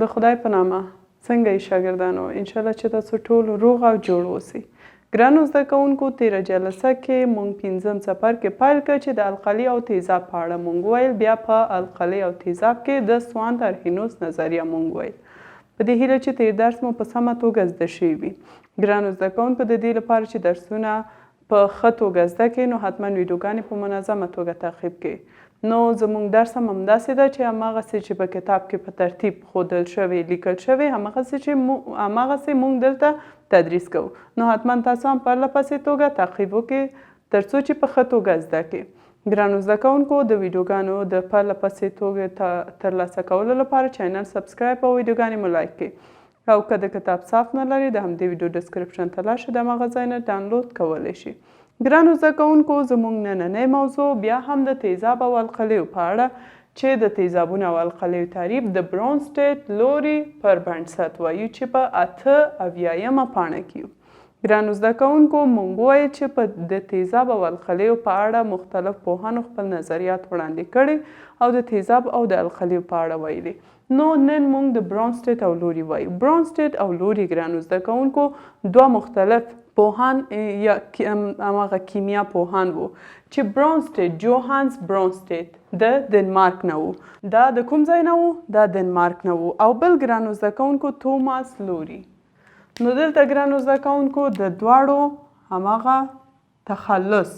د خدای په نامه څنګه یې شاګردانو انشاءالله چې تاسو ټول روغ او جوړ اوسئ. ګرانو زده کوونکو تېره جلسه کې موږ پنځم څپرکی پیل کړ چې د القلي او تیزاب په اړه موږ ویل. بیا په القلي او تیزاب کې د سوانت ارهینوس نظریه موږ ویل. په دې هیله چې تېر درس مو په سمه توګه زده شوي وي. ګرانو زده کوونکو د دې لپاره چې درسونه په ښه توګه زده کړئ نو حتما ویډیوګانې په منظمه توګه تعقیب کړئ. نو زموږ درس هم همداسې ده چې هماغسې چې په کتاب کې په ترتیب ښودل شوی لیکل شوی هماغسې موږ دلته تدریس کوو. نو حتما تاسو هم پرله پسې توګه تعقیب وکړئ تر څو چې په ښه توګه زده کړئ. ګرانو زده کوونکو د ویډیوګانو د پرله پسې توګې ترلاسه کولو لپاره چینل سبسکرایب او ویډیوګانې مو لایک کړئ. او که د کتاب صاف نه لرئ د همدې ویډیو ډسکرپشن ته لاړ شئ د هماغه ځای نه ډاونلوډ کولی شئ. ګرانو زده کوونکو زموږ نننی موضوع بیا هم د تیزاب او القلیو په اړه چې د تیزابونو او القلیو تعریف د برونسټیټ لوري پر بنسټ وایو چې په 88مه پاڼه کې یو. ګرانو زده کوونکو موږ وویل چې په د تیزاب او القلیو په اړه مختلف پوهانو خپل نظریات وړاندې کړي او د تیزاب او د القلیو په اړه ویلي. نو نن موږ د برونسټیټ او لوري وایو. برونسټیټ او لوري ګرانو زده کوونکو دوه مختلف پوهان یا هماغه کیمیا پوهان وو چې برونسټیټ جوهانس برونسټیټ د دنمارک نه وو. دا د کوم ځای نه وو؟ دا دنمارک نه وو. او بل ګرانو زده کوونکو توماس لوري. نو دلته ګرانو زده کوونکو د دواړو هماغه تخلص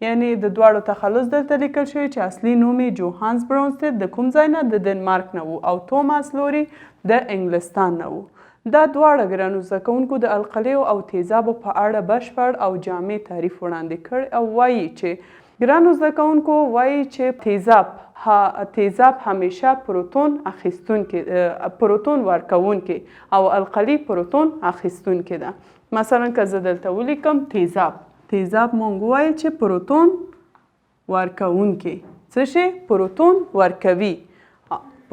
یعنی د دواړو تخلص دلته لیکل شوی چې اصلي نوم یې جوهانس برونسټیټ د کوم ځای نه د دنمارک نه وو او توماس لوري د انګلستان نه وو. دا دواړه ګرانو زده کوونکو د القلیو او تیزابو په اړه بشپړ او جامع تعریف وړاندې کړ او وایي چې ګرانو زده کوونکو وایي چې تیزاب همیشه پروتون ورکوونکی او القلي پروتون اخیستونکی ده. مثلا که زه دلته ولیکم تیزاب مونږ وایي چې پروتون ورکوونکی څه شی؟ پروتون ورکوي.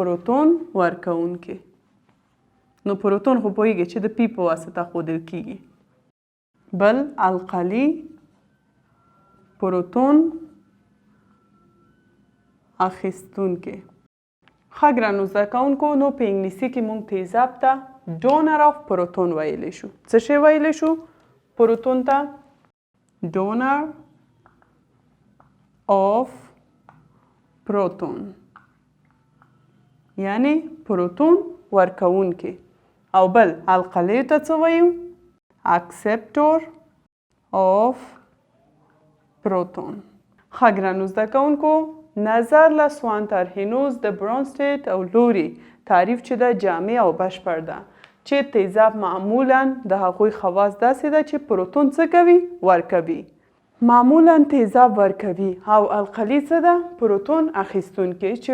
پروتون ورکوونکی. نو پروتون خو پوهیږي چې د پی په واسطه ښودل کیږي. بل القلي پروتون اخیستونکی. ښه ګرانو زده کوونکو نو په انګلیسي کې موږ تیزاب ته ډونر آف پروتون ویلی شو. څه شی ویلی شو؟ پروتون ته ډونر آف پروتون یعنی پروتون ورکوونکی. او بل القلیو ته څه وایو؟ اکسپټور آف پروتون. ښه ګرانو زده کوونکو نظر له سوانت ارهینوس د برونسټیټ او لوري تعریف چې ده جامع او بشپړ ده چې تیزاب معمولا د هغوی خواص داسې ده چې پروتون څه کوي؟ ورکوي. معمولا تیزاب ورکوي او القلي څه ده؟ پروتون اخیستونکی چې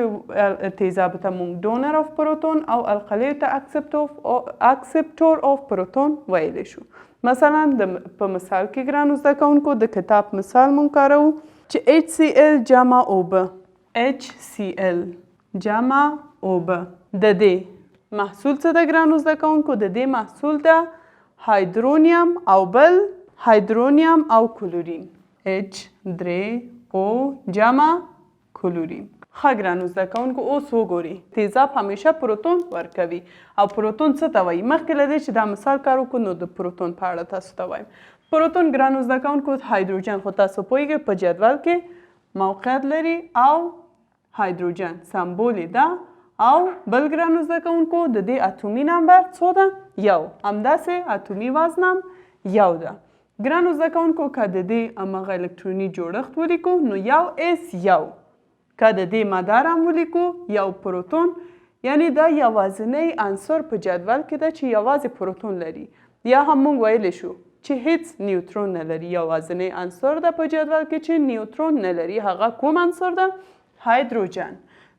تیزاب ته موږ ډونر آف پروتون او القلي ته اکسپټور آف پروتون ویلی شو. مثلا په مثال کې ګرانو زده کوونکو د کتاب مثال موږ کاروو چې HCl جمع اوبه. HCl جمع اوبه د دې محصول څه ده ګرانو زده کوونکو؟ د دې محصول ده هایدرونیم او بل هایدرونیم او کلورین. H3O جمع کلورین. ښه ګرانو زده کوونکو اوس وګورئ تیزاب همیشه پروتون ورکوي او پروتون څه ته وایي؟ مخکې له دې چې دا مثال کار وکړو نو د پروتون په اړه تاسو ته وایم. پروتون ګرانو زده کوونکو هایدروجن خو تاسو پوهیږئ په جدول کې موقعیت لري او هایدروجن سمبول یې ده او بل ګرانو زده کوونکو د دې اتومي نمبر څو ده؟ یو. همداسې اتومي وزن هم یو ده. ګرانو زده کوونکو که د دې هماغه الکتروني جوړښت ولیکو نو یو اس یو. که د دې مدار هم ولیکو یو پروتون یعنی دا یوازینی عنصر په جدول کې ده چې یوازې پروتون لري. یا هم موږ ویلی شو چې هیڅ نیوترون نه لري. یوازینی عنصر ده په جدول کې چې نیوترون نه لري. هغه کوم عنصر ده؟ هایدروجن.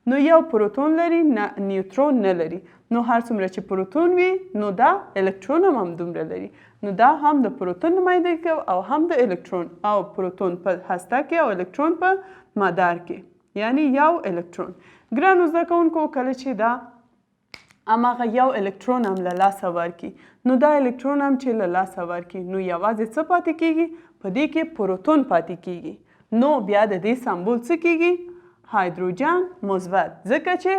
نو یو پروتون لري نیوترون نه لري. نو هر څومره چې پروتون وي نو دا الکترون هم دومره لري. نو دا هم د پروتون نمایندګي کوي او هم د الکترون او پروتون په هسته کې او الکترون په مدار کې یعنی یو الکترون. ګرانو زده کوونکو کله چې دا هماغه یو الکترون هم له لاسه ورکړي نو دا الکترون هم چې له لاسه ورکړي نو یوازې څه پاتې کیږي؟ په دې کې پروتون پاتې کیږي. نو بیا د دې سمبول څه کیږي؟ هایدروجن مثبت. ځکه چې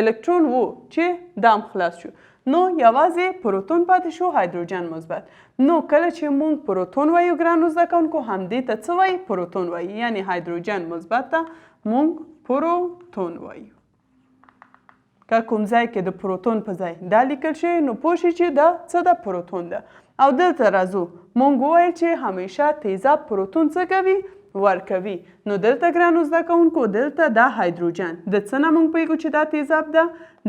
الکترون وو چې دام خلاص شو نو یوازې پروتون پاتې شو هایدروجن مثبت نو کله چې مونږ پروتون وایو ګرانو زده کوونکو همدې ته څه وایي پروتون وایي یعنی هایدروجن مثبت ته مونږ پروتون وایو که کوم ځای کې د پروتون په ځای دا لیکل شوی نو پوه شئ چې دا څه ده پروتون ده او دلته راځو مونږ وویل چې همیشه تیزاب پروتون څه کوي ورکوي نو دلته ګرانو زده کوونکو دلته دا هایدروجن د څه نه موږ پوهیږو چې دا تیزاب ده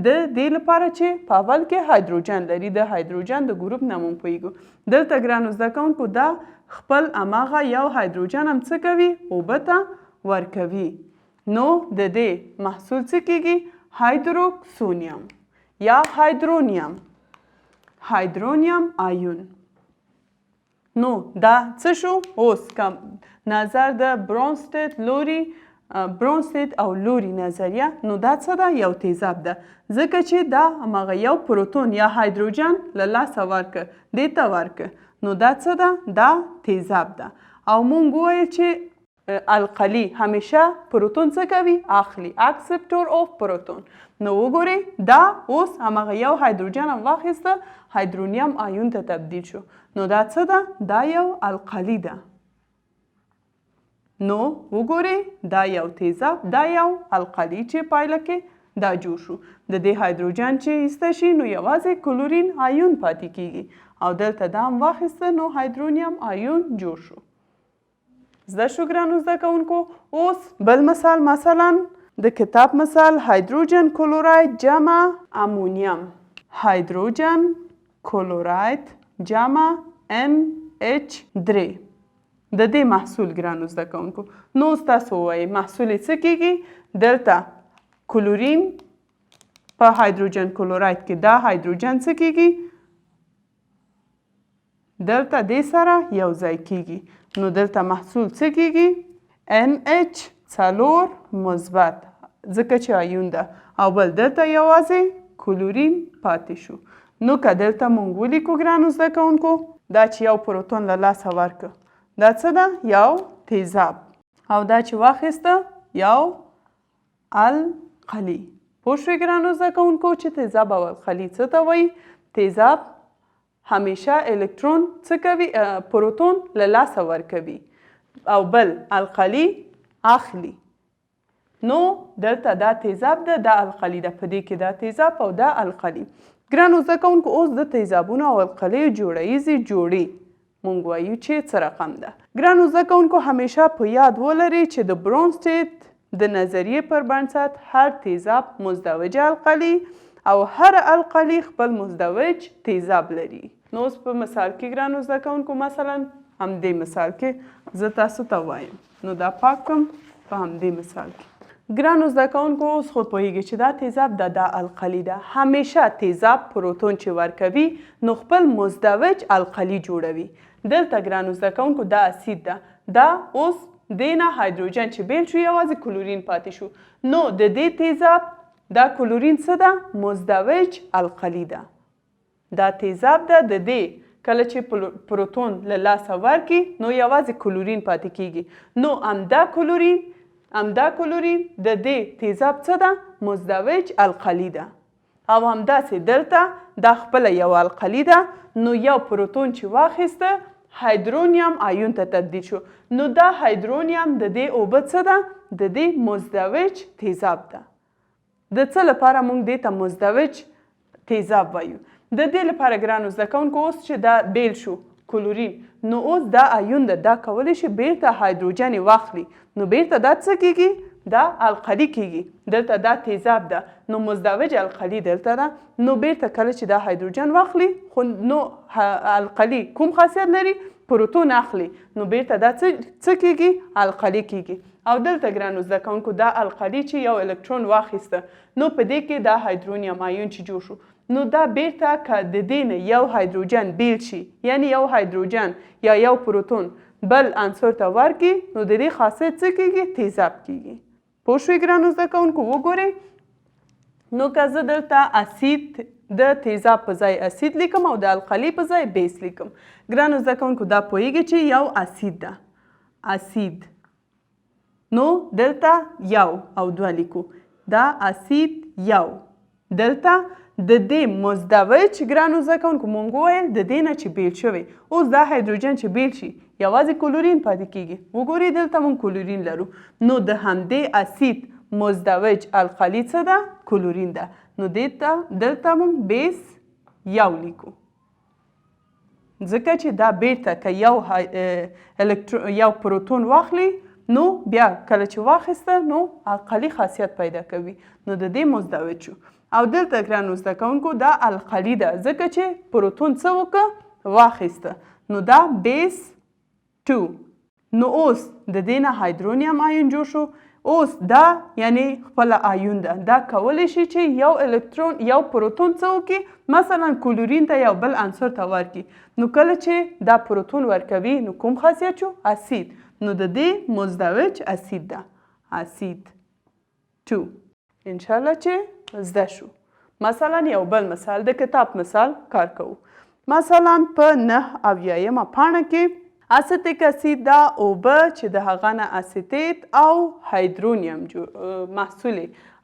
د دې لپاره چې په اول کې هایدروجن لري د هایدروجن د ګروپ نه موږ پوهیږو دلته ګرانو زده کوونکو دا خپل هماغه یو هایدروجن هم څه کوي اوبه ته ورکوي نو د دې محصول څه کیږي هایدروکسونیم یا هایدرونیم آیون نو دا څه شو اوس کم نظر د برونسټیت او لوري نظریه نو دا څه ده یو تیزاب ده ځکه چې دا هماغه یو پروتون یا هایدروجن له لاسه ورکه دې ته ورکه نو دا څه ده دا تیزاب ده او مونږ وویل چې القلي همیشه پروتون څه کوي اخلي اکسپټور اف پروتون نو وګورئ دا اوس هماغه یو هایدروجن هم واخیسته هایدرونیم آیون ته تبدیل شو نو دا څه ده دا یو القلي ده نو وګورئ دا یو تیزاب دا یو القلي چې پایله کې دا جوړ شو د دې هایدروجن چې ایسته شي نو یوازې کلورین آیون پاتې کیږي او دلته دا هم واخیسته نو هایدرونیم آیون جوړ شو زده شو ګرانو زده کوونکو اوس بل مثال مثلا د کتاب مثال هایدروجن کلوراید جمع امونیم هایدروجن کلوراید جمع NH3 د دې محصول ګرانو زده کوونکو نو تاسو وایي محصول یې څه کیږي دلته کلورین په هایدروجن کلوراید کې دا هایدروجن څه کیږي دلته دې سره یو ځای کیږي نو دلته محصول څه کیږي NH4 مثبت ځکه چې آیون ده او بل دلته یوازې کلورین پاتې شو نو که دلته مونږ ولیکو ګرانو زده کوونکو دا چې یو پروتون له لاسه ورکه دا څه ده یو تیزاب او دا چې واخیسته یو القلي پوه شوئ ګرانو زده کوونکو چې تیزاب او القلي څه ته وایي تیزاب همیشه الکترون څه کوي پروتون له لاسه ورکوي او بل القلي اخلي نو دلته دا تیزاب ده دا القلي ده په دې کې دا تیزاب او دا القلي ګرانو زده کوونکو اوس د تیزابونو او القلیو جوړیزې جوړې مونږ وایو چې څه رقم ده ګرانو زده کوونکو همیشه په یاد ولرئ چې د برونسټیت د نظریې پر بنسټ هر تیزاب مزدوج القلي او هر القلي خپل مزدوج تیزاب لري نو اوس په مثال کې ګرانو زده کوونکو مثلا همدې مثال کې زه تاسو ته وایم نو دا پاک کړم په همدې مثال کې ګرانو زده کوونکو اوس خو پوهیږئ چې دا تیزاب دا القلي ده همیشه تیزاب پروتون چې ورکوي نو خپل مزدوج القلي جوړوي دلته ګرانو زده کوونکو دا اسید ده دا اوس دې نه هایدروجن چې بیل شو یوازې کلورین پاتې شو نو د دې تیزاب دا کلورین څه ده مزدوج القلي ده دا تیزاب ده د دې کله چې پروتون له لاسه ورکړي نو یوازې کلورین پاتې کیږي نو همدا کلورین د دې تیزاب څه ده مزدوج القلي ده او همداسې دلته دا خپله یو القلي ده نو یو پروتون چې واخیسته هایدرونیم آیون ته تبدیل شو نو دا هایدرونیم د دې اوبه څه ده د دې مزدوج تیزاب ده د څه لپاره موږ دې ته مزدوج تیزاب وایو د دې لپاره ګرانو زده کوونکو اوس چې دا بیل شو کلورین نو اوس دا آیون ده دا کولی شي بیرته هایدروجن واخلي نو بیرته دا څه کیږي دا القلي کیږي دلته دا تیزاب ده نو مزدوج القلي دلته ده نو بیرته کله چې دا هایدروجن واخلي خو نو القلي کوم خاصیت لري پروتون اخلي نو بیرته دا څه کیږي القلي کیږي او دلته ګرانو زده کوونکو دا القلي چې یو الکترون واخیسته نو په دې کې دا هایدرونیم آیون چې جوړ شو نو دا بیرته که د دې نه یو هایدروجن بیل شي یعنی یو هایدروجن یا یو پروتون بل عنصر ته ورکړي نو د دې خاصیت څه کیږي تیزاب کیږي پوه شوئ ګرانو زده کوونکو وګورئ نو که زه دلته اسید د تیزاب په ځای اسید لیکم او د القلي په ځای بیس لیکم ګرانو زده کوونکو دا پوهیږئ چې یو اسید ده اسید نو دلته یو او دوه لیکو دا اسید یو دلته د دې مزدوج ګرانو زده کوونکو مونږ وویل د دې نه چې بیل شوی اوس دا هایدروجن چې بیل شي یوازې کلورین پاتې کیږي. وګورئ دلته مونږ کلورین لرو نو د همدې اسید مزدوج القلي څه ده؟ کلورین ده. نو دلته مونږ بیس یو لیکو ځکه چې دا بیرته که یو پروتون واخلي نو بیا کله چې واخیسته نو القلي خاصیت پیدا کوي نو د دې مزدوج شو. او دلته ګرانو زده کوونکو دا القلي ده ځکه چې پروتون څه وکړه؟ واخیسته نو دا بیس 2. نو اوس د دې نه هایدرونیم آیون جوړ شو. اوس دا یعنی خپله آیون ده دا کولی شي چې یو پروتون څه وکړي مثلا کلورین ته یو بل عنصر ته ورکړي نو کله چې دا پروتون ورکوي نو کوم خاصیت شو؟ اسید. نو د دې مزدوج اسید ده اسید 2. انشاءالله چې زده شو. مثلا یو بل مثال د کتاب مثال کار کوو. مثلا په 9 پاڼه کې اسیتیک اسید دا اوبه چې د هغه نه اسیتیت او هایدرونیم محصول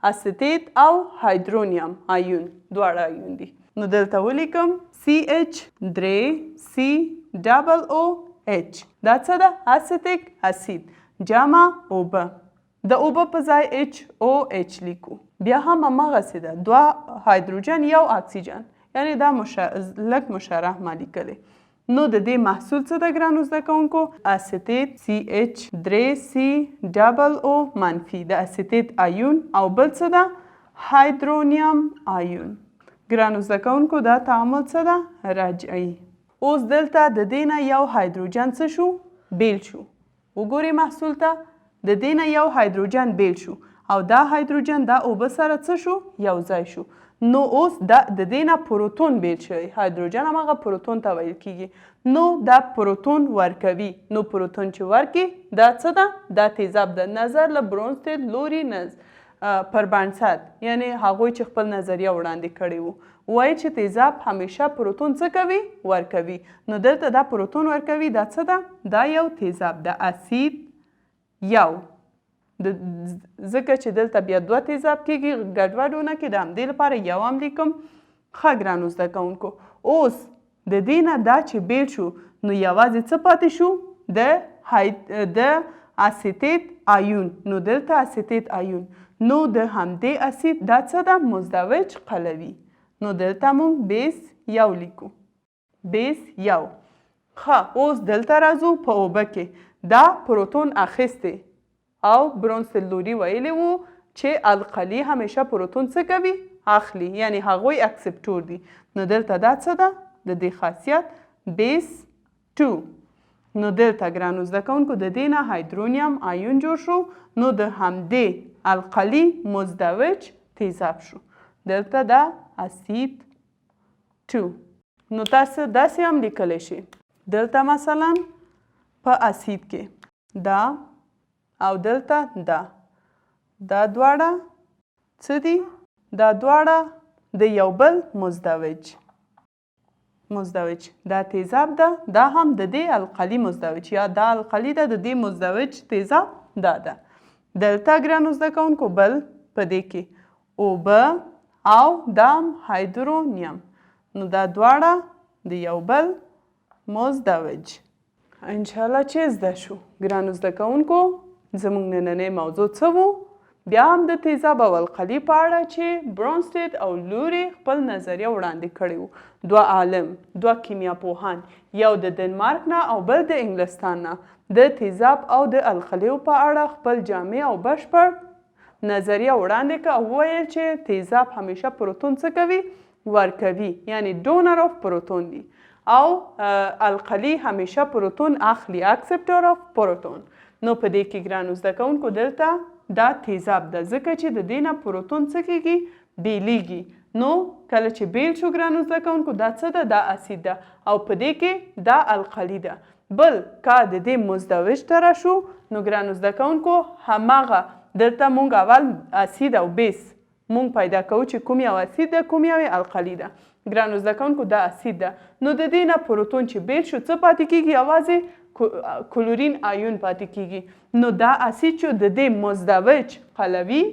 اسیتیت او هایدرونیم آیون دواړه آیون دي. نو دلته ولیکم CH3COOH دا څه ده؟ اسیتیک اسید جمع اوبه. د اوبه په ځای HOH لیکو. بیا هم هماغسې ده 2 هایدروجن یو اکسیجن یعنی دا لږ مشرح ما لیکلی. نو د دې محصول څه ده ګرانو زده کوونکو؟ اسیتیت CH3COO منفي د اسیتیت آیون او بل څه ده؟ هایدرونیم آیون. ګرانو زده کوونکو دا تعامل څه ده؟ رجعي. اوس دلته د دې نه یو هایدروجن څه شو؟ بیل شو. وګورئ محصول ته د دې نه یو هایدروجن بیل شو او دا هایدروجن دا اوبه سره څه شو؟ یو ځای شو. نو اوس د دې نه پروتون بیل شوی هایدروجن هماغه پروتون ته ویل کیږي. نو دا پروتون ورکوي. نو پروتون چې ورکي دا څه ده؟ دا تیزاب ده. نظر له برونستید لوري پر بنسټ یعنی هغوی چې خپل نظریه وړاندې کړې وو وایي چې تیزاب همیشه پروتون څه کوي؟ ورکوي. نو دلته دا پروتون ورکوي دا څه ده؟ دا یو تیزاب ده اسید یو. ځکه چې دلته بیا 2 تیزاب کیږي ګډوډونه کې د همدې لپاره یو هم لیکم. ښه ګرانو زده کوونکو اوس د دې نه دا چې بیل شو نو یوازې څه پاتې شو؟ د اسیتیت آیون. نو دلته اسیتیت آیون نو د همدې اسید دا څه ده؟ مزدوج قلوي. نو دلته مونږ بیس یو لیکو بیس یو. ښه اوس دلته راځو په اوبه کې دا پروتون اخیستی او برونستید لوري ویلی وو چې القلي همیشه پروتون څه کوي؟ اخلي یعنی هغوی اکسپټور دي. نو دلته دا څه ده؟ د دې خاصیت بیس 2. نو دلته ګرانو زده کوونکو د دې نه هایدرونیم آیون جوړ شو نو د همدې القلي مزدوج تیزاب شو. دلته دا اسید 2. نو تاسو داسې هم لیکلی شئ دلته مثلا په اسید کې دا او دلته دا دواړه څه دي؟ دا دواړه د یو بل مزدوج دا تیزاب ده. دا هم د دې القلي مزدوج یا دا القلي ده د دې مزدوج تیزاب دا ده. دلته ګرانو زده کوونکو بل په دې کې اوبه او دام هایدرونیم نو دا دواړه د یو بل مزدوج. انشاءالله چې زده شو ګرانو زده کوونکو زموږ نننی موضوع څه و؟ بیا هم د تیزاب او القلي په اړه چې برونستید او لوري خپل نظریه وړاندې کړې وو. 2 عالم 2 کیمیا پوهان یو د دنمارک نه او بل د انګلستان نه د تیزاب او د القلیو په اړه خپل جامع او بشپړ نظریه وړاندې کړه او وویل چې تیزاب همیشه پروتون څه کوي؟ ورکوي یعنی ډونر آف پروتون دی او القلي همیشه پروتون اخلي اکسپټر آف پروتون. نو په دې کې ګرانو زده کوونکو دلته دا تیزاب ده ځکه چې د دې نه پروتون څه کیږي؟ بیلیږي. نو کله چې بیل شو ګرانو زده کوونکو دا څه ده؟ دا اسید ده او په دې کې دا القلي ده. بل که د دې مزدوج ته راشو نو ګرانو زده کوونکو هماغه دلته مونږ اول اسید او بیس مونږ پیدا کوو چې کوم یو اسید ده کوم یو القلي ده. ګرانو زده کوونکو دا اسید ده. نو د دې نه پروتون چې بیل شو څه پاتې کیږي؟ یوازې کلورین آیون پاتې کیږي. نو دا اسید شو د دې مزدوج قلوي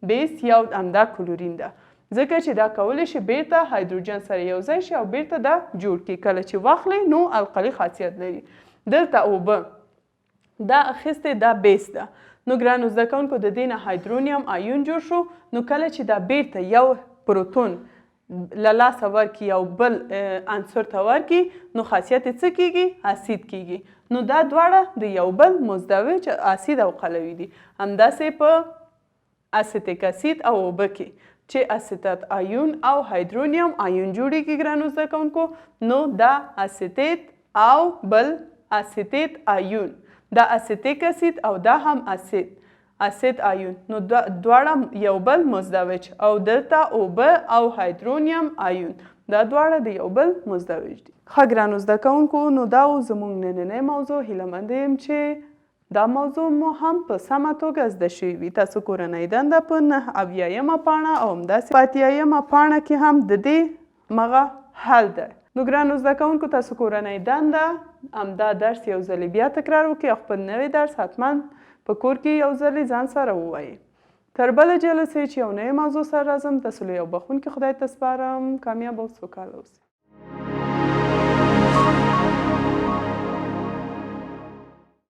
بیس یو همدا کلورین ده ځکه چې دا کولی شي بیرته هایدروجن سره یو ځای شي او بیرته دا جوړ کړي. کله چې واخلئ نو القلي خاصیت لري. دلته اوبه دا اخیستې دا بیس ده. نو ګرانو زده کوونکو د دې نه هایدرونیم آیون جوړ شو. نو کله چې دا بیرته یو پروتون له لاسه ورکړي او بل عنصر ته ورکړي نو خاصیت یې څه کیږي؟ اسید کیږي. نو دا دواړه د یو بل مزدوج اسید او قلوي دي. همداسې په اسیتیک اسید او اوبه کې چې اسیتات آیون او هایدرونیم آیون جوړیږي ګرانو زده کوونکو نو دا اسیتیت او بل اسیتیت آیون دا اسیتیک اسید او دا هم اسید آیون نو دواړه یو بل مزدوج او دلته اوبه او هایدرونیم آیون دا دواړه د یو بل مزدوج دي. ښه ګرانو زده کوونکو نو دا زموږ نننۍ موضوع. هیله یم چې دا موضوع مو هم په سمه توګه زده شوې وي. تاسو کورنۍ دنده په 9 پاڼه او همداسې په 8 پاڼه کې هم د دې مغه حل ده. نو ګرانو زده کوونکو تاسو کورنۍ دنده همدا درس یو ځلې بیا تکرار وکړئ او خپل نوی درس حتما په کور کې یو ځلې ځان سره ووایئ. تر بله جلسې چې یو نوی موضوع سره راځم تاسو له یو بخښونکي خدای ته سپارم. کامیاب او سوکاله اوسئ.